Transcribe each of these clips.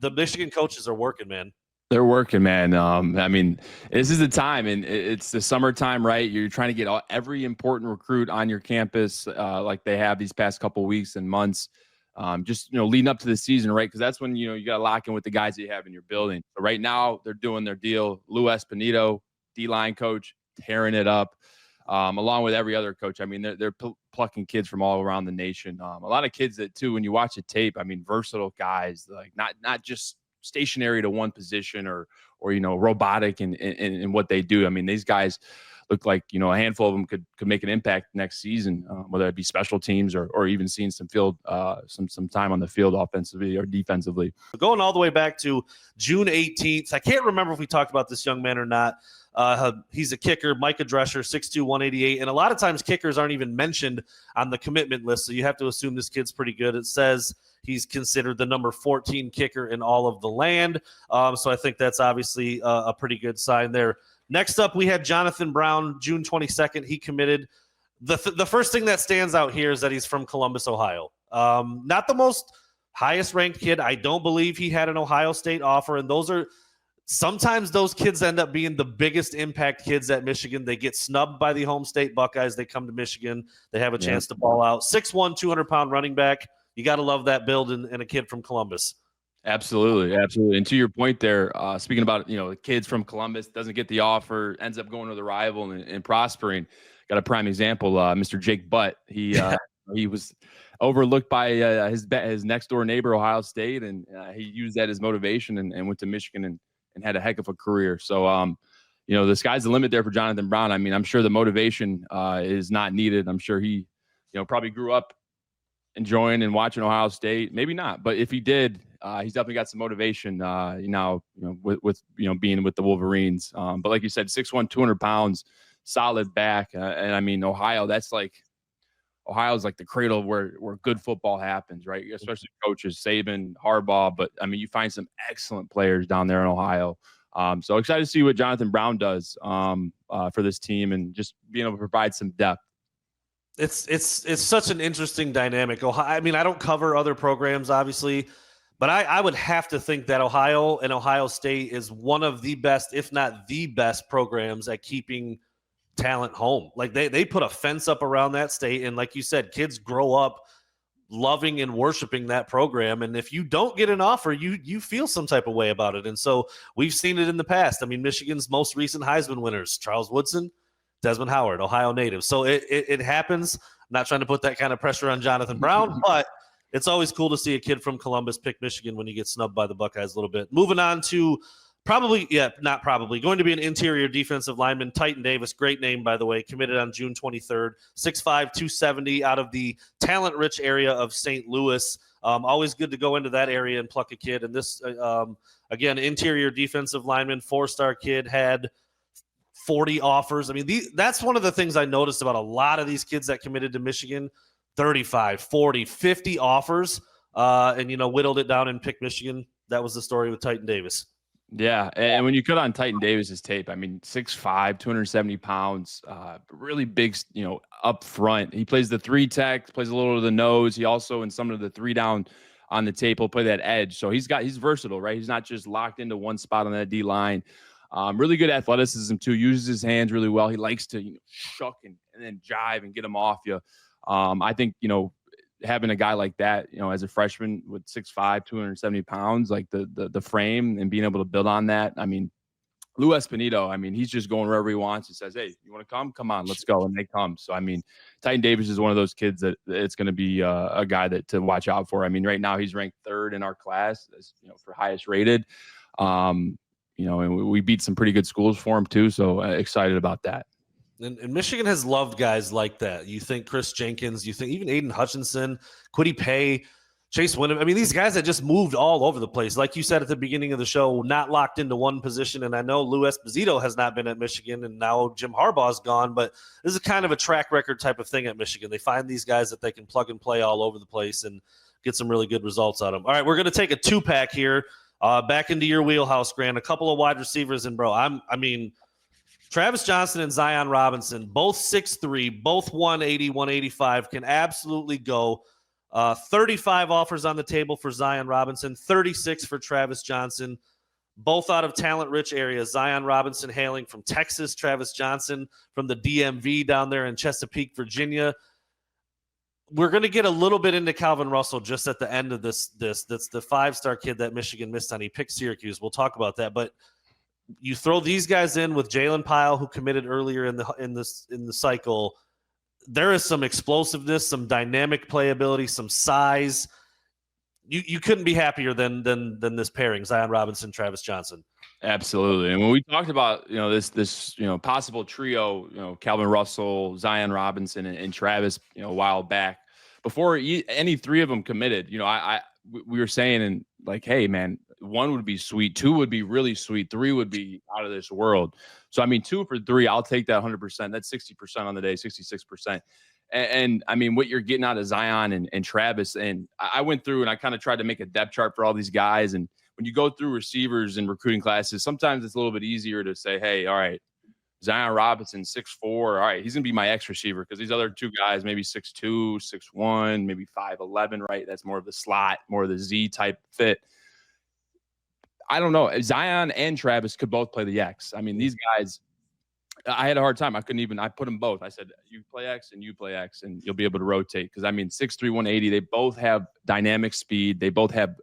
the Michigan coaches are working, man. They're working, man. I mean, this is the time, and it's the summertime, right? You're trying to get every important recruit on your campus, like they have these past couple weeks and months, just leading up to the season, right? Because that's when you got to lock in with the guys that you have in your building. So right now, they're doing their deal. Lou Espinito, D-line coach, tearing it up, along with every other coach. I mean, they're plucking kids from all around the nation. A lot of kids that too, when you watch the tape, I mean, versatile guys, like not just stationary to one position or robotic in what they do. I mean, these guys look like a handful of them could make an impact next season, whether it be special teams or even seeing some field some time on the field offensively or defensively. Going all the way back to June 18th, I can't remember if we talked about this young man or not. He's a kicker, Micah Drescher, 6'2", 188. And a lot of times kickers aren't even mentioned on the commitment list, so you have to assume this kid's pretty good. It says he's considered the number 14 kicker in all of the land. So I think that's obviously a pretty good sign there. Next up, we had Jonathan Brown, June 22nd. He committed. The first thing that stands out here is that he's from Columbus, Ohio. Not the most highest-ranked kid. I don't believe he had an Ohio State offer, and sometimes those kids end up being the biggest impact kids at Michigan. They get snubbed by the home state Buckeyes. They come to Michigan. They have a chance to ball out. 6'1", 200-pound running back. You got to love that build and a kid from Columbus. Absolutely. And to your point there, speaking about, the kids from Columbus, doesn't get the offer, ends up going to the rival and prospering. Got a prime example, Mr. Jake Butt. He was overlooked by his next door neighbor, Ohio State, and he used that as motivation and went to Michigan and had a heck of a career. So, the sky's the limit there for Jonathan Brown. I mean, I'm sure the motivation is not needed. I'm sure he, probably grew up enjoying and watching Ohio State. Maybe not, but if he did, he's definitely got some motivation with being with the Wolverines. But like you said, 6'1", 200 pounds, solid back. And I mean, Ohio's like the cradle where good football happens, right? Especially coaches, Saban, Harbaugh. But I mean, you find some excellent players down there in Ohio. So excited to see what Jonathan Brown does for this team and just being able to provide some depth. It's such an interesting dynamic. I mean, I don't cover other programs, obviously, but I would have to think that Ohio and Ohio State is one of the best, if not the best, programs at keeping talent home. Like they put a fence up around that state, and like you said, kids grow up loving and worshiping that program. And if you don't get an offer, you feel some type of way about it. And so we've seen it in the past. I mean, Michigan's most recent Heisman winners, Charles Woodson, Desmond Howard, Ohio native. So it happens. I'm not trying to put that kind of pressure on Jonathan Brown, but it's always cool to see a kid from Columbus pick Michigan when you get snubbed by the Buckeyes a little bit. Moving on to going to be an interior defensive lineman, Titan Davis, great name, by the way, committed on June 23rd, 6'5", 270 out of the talent-rich area of St. Louis. Always good to go into that area and pluck a kid. And this, again, interior defensive lineman, 4-star kid, had 40 offers. I mean, that's one of the things I noticed about a lot of these kids that committed to Michigan, 35, 40, 50 offers, and, whittled it down and picked Michigan. That was the story with Titan Davis. Yeah, and when you cut on Titan Davis's tape, I mean, 6'5", 270 pounds, really big, up front. He plays the 3-tech, plays a little of the nose. He also, in some of the 3-down on the tape, will play that edge. So he's versatile, right? He's not just locked into one spot on that D-line. Really good athleticism, too. Uses his hands really well. He likes to, shuck and then jive and get him off you. I think, having a guy like that, as a freshman with 6'5", 270 pounds, like the frame and being able to build on that. I mean, Lou Espinito, I mean, he's just going wherever he wants. He says, hey, you want to come? Come on, let's go. And they come. So, I mean, Titan Davis is one of those kids that it's going to be a guy to watch out for. I mean, right now he's ranked 3rd in our class as, for highest rated. And we beat some pretty good schools for him too. So excited about that. And Michigan has loved guys like that. You think Chris Jenkins, you think even Aiden Hutchinson, Kwity Paye, Chase Wyndham. I mean, these guys that just moved all over the place. Like you said at the beginning of the show, not locked into one position. And I know Lou Esposito has not been at Michigan, and now Jim Harbaugh's gone. But this is kind of a track record type of thing at Michigan. They find these guys that they can plug and play all over the place and get some really good results out of them. All right, we're going to take a 2-pack here. Back into your wheelhouse, Grant. A couple of wide receivers, and Travis Johnson and Zion Robinson, both 6'3", both 180, 185, can absolutely go. 35 offers on the table for Zion Robinson, 36 for Travis Johnson, both out of talent-rich areas. Zion Robinson hailing from Texas, Travis Johnson from the DMV down there in Chesapeake, Virginia. We're going to get a little bit into Calvin Russell just at the end of this. That's the 5-star kid that Michigan missed on. He picked Syracuse. We'll talk about that. But you throw these guys in with Jalen Pyle, who committed earlier in the cycle. There is some explosiveness, some dynamic playability, some size. You couldn't be happier than this pairing, Zion Robinson, Travis Johnson. Absolutely. And when we talked about, this possible trio, Calvin Russell, Zion Robinson, and Travis, a while back, before any three of them committed, we were saying, and like, hey, man, 1 would be sweet, 2 would be really sweet, 3 would be out of this world. So, I mean, 2 for 3, I'll take that 100%. That's 60% on the day, 66%. And I mean, what you're getting out of Zion and Travis, and I went through and I kind of tried to make a depth chart for all these guys. And when you go through receivers and recruiting classes, sometimes it's a little bit easier to say, hey, all right, Zion Robinson, 6'4", all right, he's going to be my X receiver, because these other 2 guys, maybe 6'2", 6'1", maybe 5'11", right? That's more of the slot, more of the Z type fit. I don't know. Zion and Travis could both play the X. I mean, these guys, I had a hard time. I put them both. I said, you play X and you play X, and you'll be able to rotate. Because, I mean, 6'3", 180, they both have dynamic speed. They both have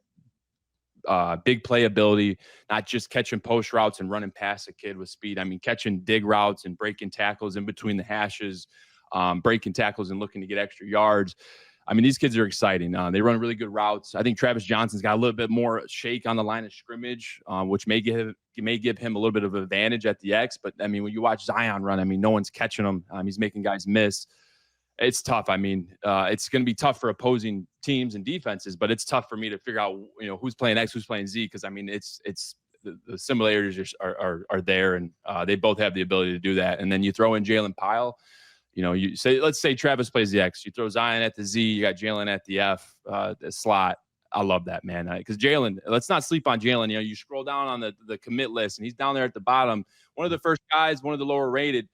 big playability, not just catching post routes and running past a kid with speed. I mean, catching dig routes and breaking tackles in between the hashes, breaking tackles and looking to get extra yards. I mean, these kids are exciting. They run really good routes. I think Travis Johnson's got a little bit more shake on the line of scrimmage, which may give him a little bit of advantage at the X. But, I mean, when you watch Zion run, I mean, no one's catching him. He's making guys miss. It's tough. I mean, it's going to be tough for opposing teams and defenses, but it's tough for me to figure out, who's playing X, who's playing Z, because, I mean, it's the similarities are there, and they both have the ability to do that. And then you throw in Jalen Pyle. Let's say Travis plays the X. You throw Zion at the Z. You got Jalen at the F, the slot. I love that, man. Because Jalen, let's not sleep on Jalen. You scroll down on the commit list, and he's down there at the bottom. One of the first guys, one of the lower rated.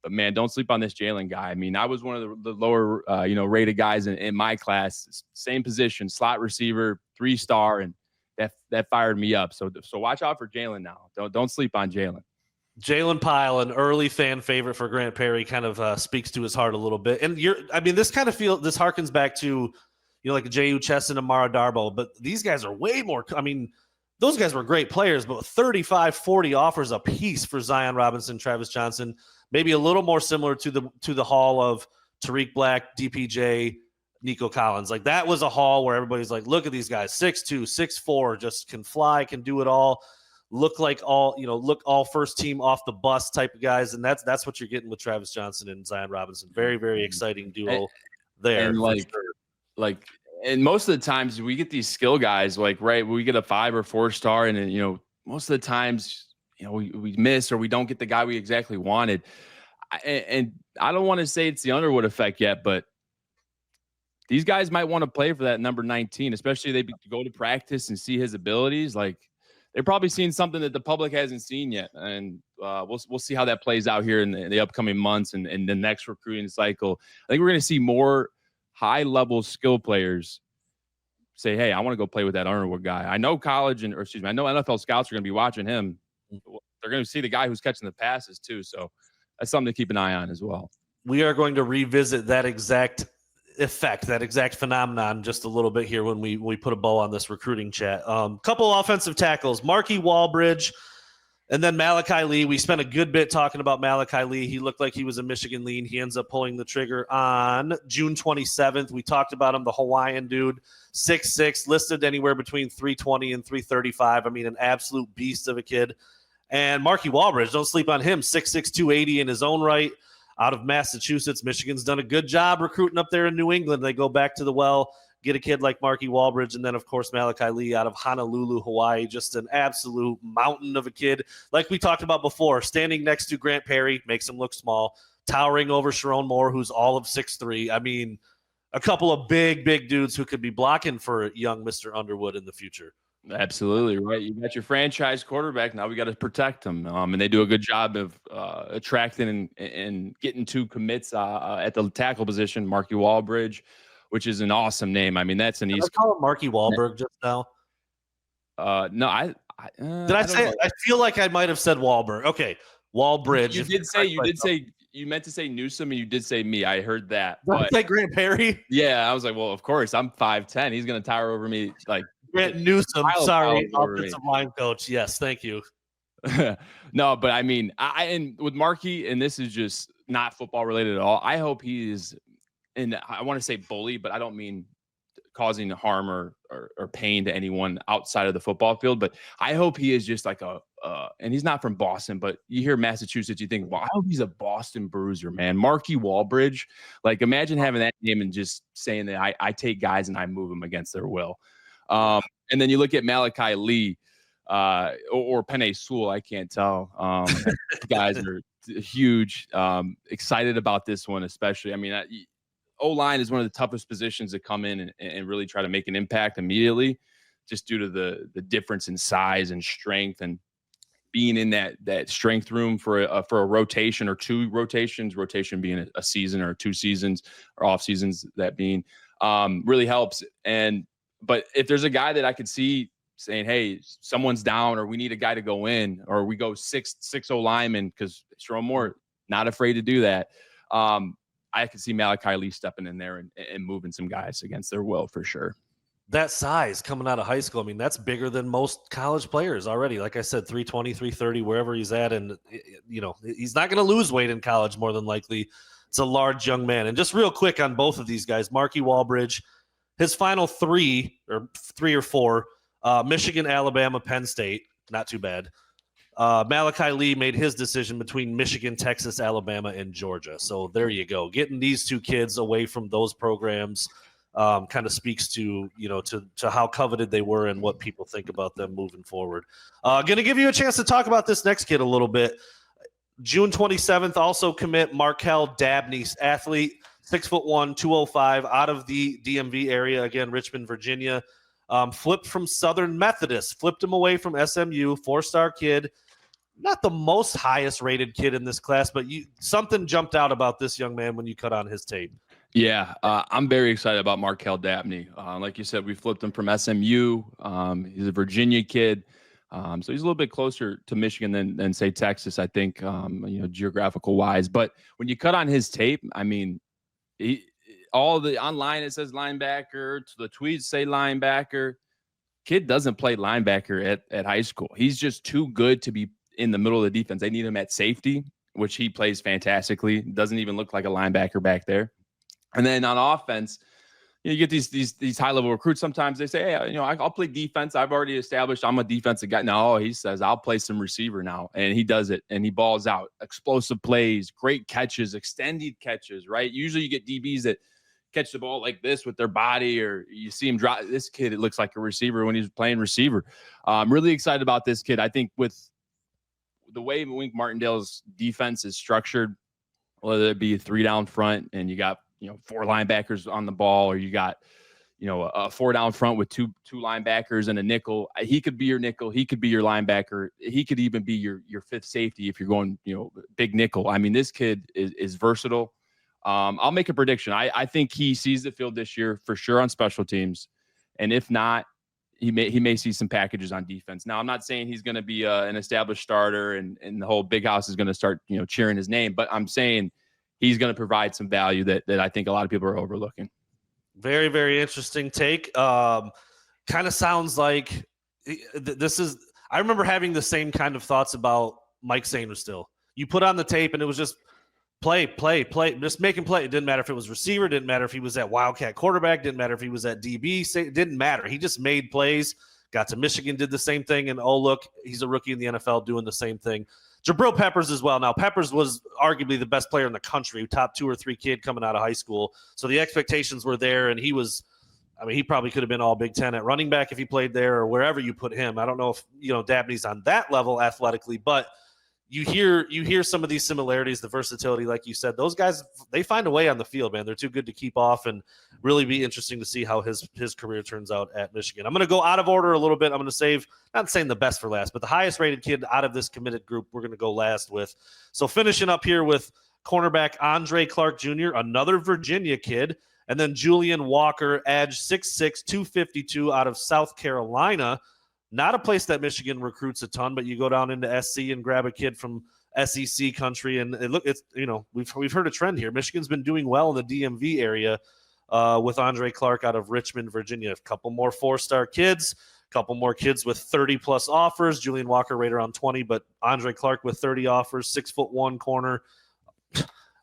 But, man, don't sleep on this Jalen guy. I mean, I was one of the lower, rated guys in my class. Same position, slot receiver, 3-star, and that fired me up. So watch out for Jalen now. Don't sleep on Jalen. Jalen Pyle, an early fan favorite for Grant Perry, kind of speaks to his heart a little bit. And this harkens back to, like a J.U. Chess and Amara Darboh, but these guys are way more. I mean, those guys were great players, but 35, 40 offers a piece for Zion Robinson, Travis Johnson, maybe a little more similar to the haul of Tariq Black, DPJ, Nico Collins. Like, that was a haul where everybody's like, look at these guys, 6'2", 6'4", just can fly, can do it all. Look all first team off the bus type of guys, and that's what you're getting with Travis Johnson and Zion Robinson. Very, very exciting duo there. And and most of the times we get these skill guys, we get a 5 or 4-star, and then, most of the times, we miss or we don't get the guy we exactly wanted. And I don't want to say it's the Underwood effect yet, but these guys might want to play for that number 19, especially if they go to practice and see his abilities. Like, they're probably seeing something that the public hasn't seen yet. And we'll see how that plays out here in the upcoming months and the next recruiting cycle. I think we're going to see more high-level skill players say, hey, I want to go play with that Underwood guy. I know I know NFL scouts are going to be watching him. They're going to see the guy who's catching the passes too. So that's something to keep an eye on as well. We are going to revisit that exact effect, that exact phenomenon, just a little bit here when we put a bow on this recruiting chat. Couple offensive tackles, Marky Walbridge and then Malachi Lee. We spent a good bit talking about Malachi Lee. He looked like he was a Michigan lean. He ends up pulling the trigger on June 27th. We talked about him, the Hawaiian dude, 6'6", listed anywhere between 320 and 335. I mean, an absolute beast of a kid. And Marky Walbridge, don't sleep on him, 6'6", 280 in his own right, out of Massachusetts. Michigan's done a good job recruiting up there in New England. They go back to the well, get a kid like Marky Walbridge, and then, of course, Malachi Lee out of Honolulu, Hawaii, just an absolute mountain of a kid. Like we talked about before, standing next to Grant Perry makes him look small, towering over Sharon Moore, who's all of 6'3". I mean, a couple of big dudes who could be blocking for young Mr. Underwood in the future. Absolutely right. You got your franchise quarterback. Now we got to protect him. And they do a good job of attracting and getting 2 commits at the tackle position. Marky Walbridge, which is an awesome name. I mean, that's an Did I East. call him Marky Wahlberg just now? No, Did I say? I feel like I might have said Wahlberg. Okay, Wallbridge. You did say you meant to say Newsom, and you did say me. I heard that, Did I but say Grant Perry? yeah, I was like, well, of course, I'm 5'10". He's gonna tower over me like Grant Newsom. Kyle Sorry, over me. offensive line coach. Yes, thank you. No, but I mean, and with Markey, and this is just not football related at all. I hope he is, and I want to say bully, but I don't mean causing harm or pain to anyone outside of the football field. But I hope he is just like and he's not from Boston, but you hear Massachusetts, you think, well, I hope he's a Boston bruiser, man. Marky Wallbridge. Like, imagine having that name and just saying that I take guys and I move them against their will. And then you look at Malachi Lee or Penei Sewell, I can't tell. Guys are huge. Excited about this one, especially. I mean, O-line is one of the toughest positions to come in and really try to make an impact immediately, just due to the difference in size and strength, and being in that strength room for a rotation or two rotations, rotation being a season or 2 seasons or off seasons, that being really helps. But if there's a guy that I could see saying, hey, someone's down, or we need a guy to go in, or we go 6-0 linemen, because Sherrone Moore not afraid to do that. I could see Malachi Lee stepping in there and moving some guys against their will for sure. That size coming out of high school, I mean, that's bigger than most college players already. Like I said, 320, 330, wherever he's at. And, you know, he's not going to lose weight in college more than likely. It's a large young man. And just real quick on both of these guys, Marky Wallbridge, his final 3 or 4, Michigan, Alabama, Penn State, not too bad. Malachi Lee made his decision between Michigan, Texas, Alabama, and Georgia. So there you go. Getting these 2 kids away from those programs kind of speaks to, you know, to how coveted they were and what people think about them moving forward. Going to give you a chance to talk about this next kid a little bit. June 27th, also commit Markel Dabney, athlete, 6'1", 205, out of the DMV area. Again, Richmond, Virginia. Flipped from Southern Methodist, flipped him away from SMU, 4-star kid. Not the most highest rated kid in this class, but something jumped out about this young man when you cut on his tape. Yeah, I'm very excited about Markel Dabney. Like you said, we flipped him from SMU. He's a Virginia kid, so he's a little bit closer to Michigan than say Texas, I think, geographical wise. But when you cut on his tape, I mean, online it says linebacker, the tweets say linebacker. Kid doesn't play linebacker at high school. He's just too good to be in the middle of the defense. They need him at safety, which he plays fantastically. Doesn't even look like a linebacker back there. And then on offense, you get these high level recruits. Sometimes they say, hey, I'll play defense. I've already established I'm a defensive guy. No, he says I'll play some receiver now, and he does it, and he balls out. Explosive plays, great catches, extended catches. Right? Usually you get DBs that catch the ball like this with their body, or you see him drop. This kid, it looks like a receiver when he's playing receiver. I'm really excited about this kid. I think with the way Wink Martindale's defense is structured, whether it be a 3 down front and you got 4 linebackers on the ball, or you got a 4 down front with two linebackers and a nickel. He could be your nickel. He could be your linebacker. He could even be your 5th safety if you're going big nickel. I mean, this kid is versatile. I'll make a prediction. I think he sees the field this year for sure on special teams, and if not, he may see some packages on defense. Now, I'm not saying he's going to be an established starter and the whole big house is going to start cheering his name, but I'm saying he's going to provide some value that I think a lot of people are overlooking. Very, very interesting take. Kind of sounds like this is – I remember having the same kind of thoughts about Mike Sainristil. You put on the tape and it was just play, just making play. It didn't matter if it was receiver, didn't matter if he was at Wildcat quarterback, didn't matter if he was at DB. It didn't matter. He just made plays. Got to Michigan, did the same thing, and oh, look, he's a rookie in the NFL doing the same thing. Jabril Peppers as well. Now, Peppers was arguably the best player in the country, top 2 or 3 kid coming out of high school. So the expectations were there, and he probably could have been all Big Ten at running back if he played there or wherever you put him. I don't know if, Dabney's on that level athletically, but you hear some of these similarities, the versatility, like you said. Those guys, they find a way on the field, man. They're too good to keep off, and really be interesting to see how his career turns out at Michigan. I'm going to go out of order a little bit. I'm going to save, not saying the best for last, but the highest rated kid out of this committed group we're going to go last with. So finishing up here with cornerback Andre Clark Jr., another Virginia kid, And then Julian Walker, edge, 6'6", 252 out of South Carolina. Not a place that Michigan recruits a ton, but you go down into SC and grab a kid from SEC country, and it's we've heard a trend here. Michigan's been doing well in the DMV area with Andre Clark out of Richmond, Virginia. A couple more 4-star kids, a couple more kids with 30-plus offers. Julian Walker right around 20, but Andre Clark with 30 offers, 6'1" corner.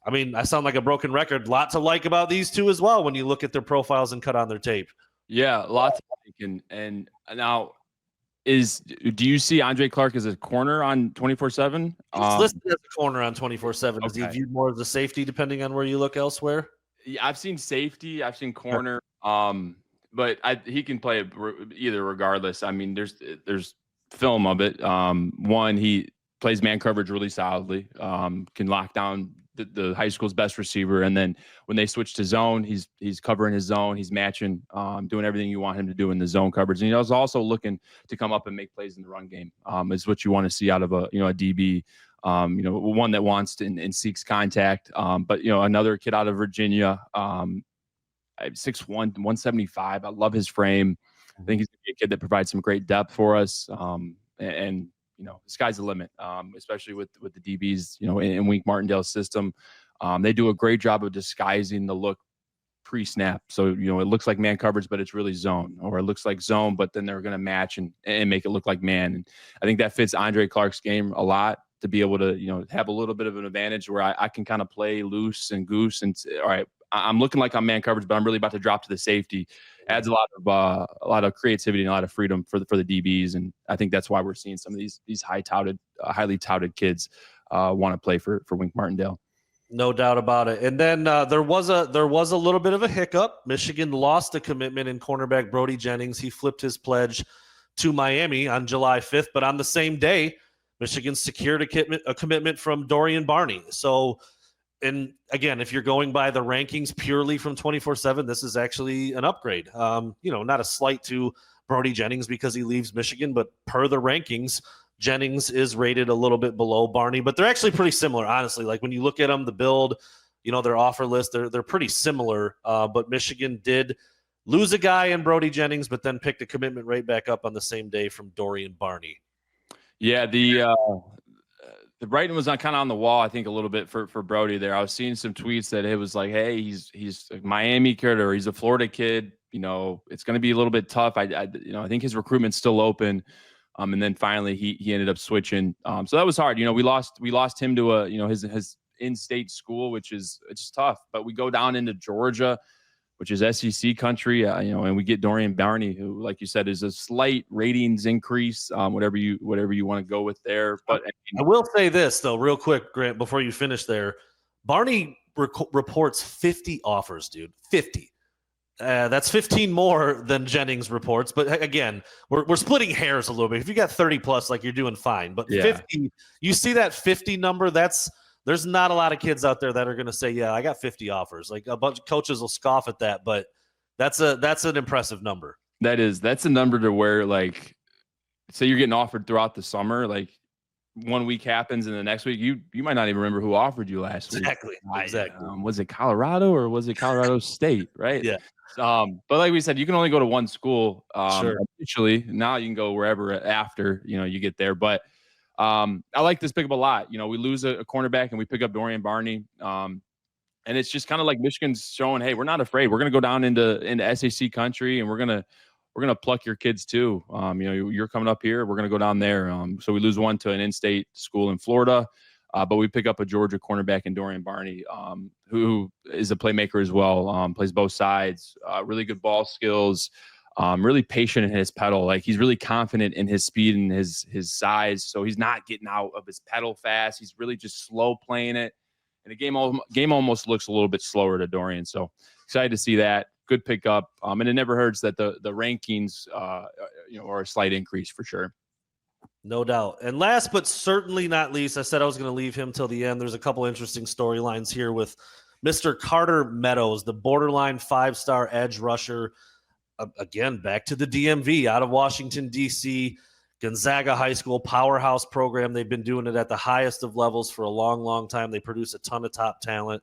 I mean, I sound like a broken record. Lot to like about these two as well when you look at their profiles and cut on their tape. Yeah, lots to like. And now, do you see Andre Clark as a corner on 24/7? He's listed as a corner on 24/7. Okay. Is he viewed more as a safety, depending on where you look elsewhere? Yeah, I've seen safety, I've seen corner, but he can play either regardless. I mean, there's film of it. One, he plays man coverage really solidly, can lock down the high school's best receiver, and then when they switch to zone, he's covering his zone, he's matching, doing everything you want him to do in the zone coverage, and he's also looking to come up and make plays in the run game. Is what you want to see out of a DB. One that wants to and seeks contact. But another kid out of Virginia, 6'1", 175. I love his frame. I think he's a kid that provides some great depth for us. And the sky's the limit, especially with the DBs, in Wink Martindale's system. They do a great job of disguising the look pre-snap. So, it looks like man coverage, but it's really zone, or it looks like zone, but then they're going to match and make it look like man. And I think that fits Andre Clark's game a lot, to be able to, have a little bit of an advantage where I can kind of play loose and goose and all right, I'm looking like I'm man coverage, but I'm really about to drop to the safety. Adds a lot of creativity and a lot of freedom for the DBs, and I think that's why we're seeing some of these highly touted kids want to play for Wink Martindale. No doubt about it. And then there was a little bit of a hiccup. Michigan lost a commitment in cornerback Brody Jennings. He flipped his pledge to Miami on July 5th, but on the same day, Michigan secured a commitment from Dorian Barney. So, and again, if you're going by the rankings purely from 24/7, this is actually an upgrade. Not a slight to Brody Jennings because he leaves Michigan, but per the rankings, Jennings is rated a little bit below Barney, but they're actually pretty similar, honestly. Like when you look at them, the build, their offer list, they're pretty similar. But Michigan did lose a guy in Brody Jennings, but then picked a commitment right back up on the same day from Dorian Barney. Yeah, the writing was kind of on the wall, I think, a little bit for Brody there. I was seeing some tweets that it was like, hey, he's a Miami kid or he's a Florida kid. It's going to be a little bit tough. I think his recruitment's still open. And then finally he ended up switching. So that was hard. We lost him to his in-state school, which is it's tough. But we go down into Georgia, which is SEC country, and we get Dorian Barney, who, like you said, is a slight ratings increase, whatever you want to go with there. But I will say this, though, real quick, Grant, before you finish there. Barney reports 50 offers, dude, 50. That's 15 more than Jennings reports. But again, we're splitting hairs a little bit. If you got 30 plus, like, you're doing fine. But 50, you see that 50 number, there's not a lot of kids out there that are going to say, yeah, I got 50 offers. Like, a bunch of coaches will scoff at that, but that's an impressive number. That's a number to where, like, say you're getting offered throughout the summer, like 1 week happens and the next week you might not even remember who offered you last week. Exactly. Was it Colorado or was it Colorado State? Right. Yeah. But like we said, you can only go to one school. Sure. Initially, now you can go wherever after you get there. But I like this pickup a lot. We lose a cornerback and we pick up Dorian Barney. And it's just kind of like Michigan's showing, hey, we're not afraid. We're going to go down into SEC country and we're going to pluck your kids too. You're coming up here. We're going to go down there. So we lose one to an in-state school in Florida, but we pick up a Georgia cornerback in Dorian Barney, who is a playmaker as well. Plays both sides. Really good ball skills. Really patient in his pedal. Like, he's really confident in his speed and his size. So he's not getting out of his pedal fast. He's really just slow playing it. And the game almost looks a little bit slower to Dorian. So excited to see that. Good pickup. And it never hurts that the rankings, are a slight increase for sure. No doubt. And last but certainly not least, I said I was going to leave him till the end. There's a couple interesting storylines here with Mr. Carter Meadows, the borderline 5-star edge rusher. Again, back to the DMV, out of Washington, D.C., Gonzaga High School powerhouse program. They've been doing it at the highest of levels for a long, long time. They produce a ton of top talent.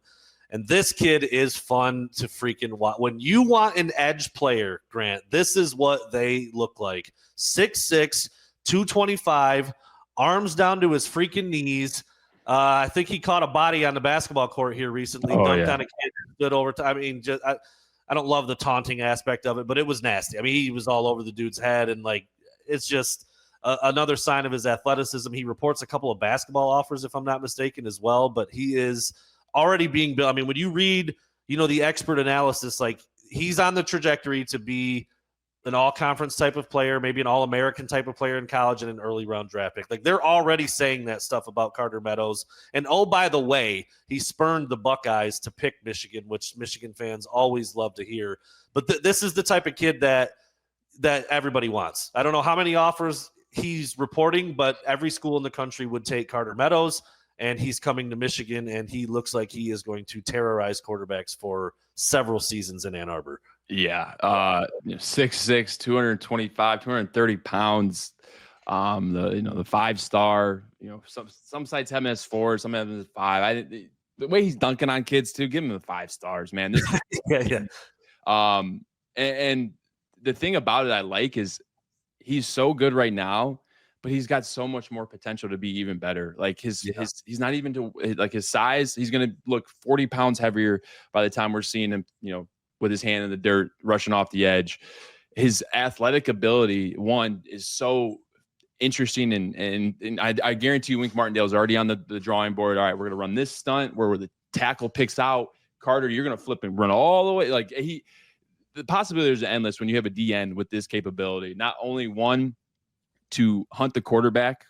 And this kid is fun to freaking watch. When you want an edge player, Grant, this is what they look like. 6'6", 225, arms down to his freaking knees. I think he caught a body on the basketball court here recently, dunked on a kid, stood over. I mean, I don't love the taunting aspect of it, but it was nasty. I mean, he was all over the dude's head, and like it's just another sign of his athleticism. He reports a couple of basketball offers, if I'm not mistaken, as well, but he is already being built. I mean, when you read, the expert analysis, like he's on the trajectory to be an all-conference type of player, maybe an all-American type of player in college, and an early round draft pick. Like they're already saying that stuff about Carter Meadows. And oh, by the way, he spurned the Buckeyes to pick Michigan, which Michigan fans always love to hear. But this is the type of kid that everybody wants. I don't know how many offers he's reporting, but every school in the country would take Carter Meadows. And he's coming to Michigan, and he looks like he is going to terrorize quarterbacks for several seasons in Ann Arbor. Yeah. 6'6", 225, 230 pounds. The 5-star, some sites have him as 4, some have him as 5. The way he's dunking on kids too, give him the 5 stars, man. This yeah. And the thing about it I like is he's so good right now, but he's got so much more potential to be even better. Like he's not even to like his size. He's going to look 40 pounds heavier by the time we're seeing him, with his hand in the dirt, rushing off the edge. His athletic ability, one, is so interesting. And I guarantee you Wink Martindale's already on the drawing board. All right, we're going to run this stunt where the tackle picks out. Carter, you're going to flip and run all the way. Like the possibilities are endless when you have a DN with this capability. Not only one, to hunt the quarterback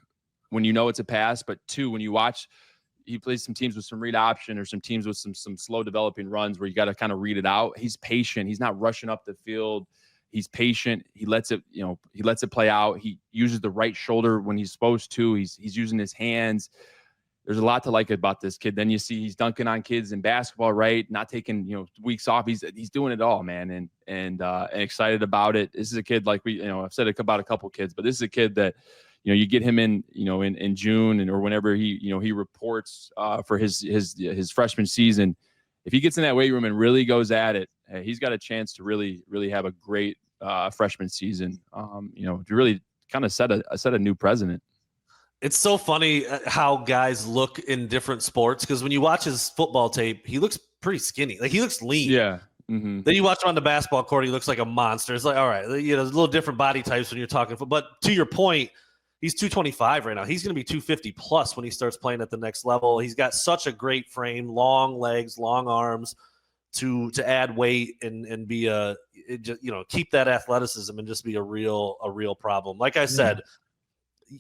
when it's a pass, but 2, when you watch, he plays some teams with some read option or some teams with some slow developing runs where you got to kind of read it out. He's patient. He's not rushing up the field. He's patient. He lets it play out. He uses the right shoulder when he's supposed to. He's using his hands. There's a lot to like about this kid. Then you see he's dunking on kids in basketball, right? Not taking, weeks off. He's doing it all, man. And excited about it. This is a kid like I've said about a couple kids, but this is a kid that, you get him in June or whenever he reports for his freshman season. If he gets in that weight room and really goes at it, he's got a chance to really, really have a great freshman season. To really kind of set a new precedent. It's so funny how guys look in different sports, because when you watch his football tape, he looks pretty skinny. Like he looks lean. Yeah. Mm-hmm. Then you watch him on the basketball court, he looks like a monster. It's like, all right, there's a little different body types when you're talking. But to your point, he's 225 right now. He's going to be 250 plus when he starts playing at the next level. He's got such a great frame, long legs, long arms to add weight and be keep that athleticism and just be a real problem. Like I said,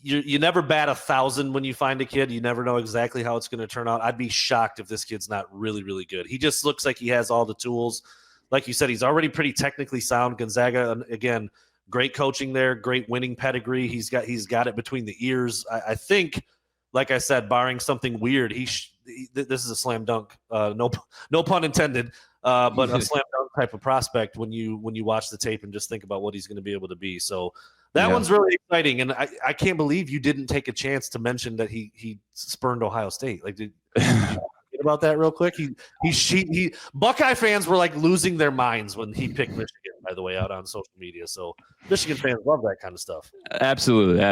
you never bat 1,000 when you find a kid. You never know exactly how it's going to turn out. I'd be shocked if this kid's not really, really good. He just looks like he has all the tools. Like you said, he's already pretty technically sound. Gonzaga, again, great coaching there, great winning pedigree. He's got it between the ears. I think, like I said, barring something weird, this is a slam dunk. No pun intended. But a slam dunk type of prospect when you watch the tape and just think about what he's going to be able to be. So that one's really exciting, and I can't believe you didn't take a chance to mention that he spurned Ohio State. Like, did you forget about that real quick? He Buckeye fans were like losing their minds when he picked Michigan, by the way, out on social media. So Michigan fans love that kind of stuff. Absolutely.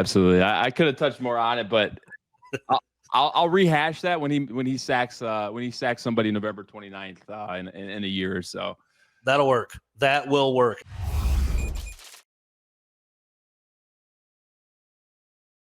I could have touched more on it, but I'll rehash that when he sacks somebody November 29th in a year or so. That'll work. That will work.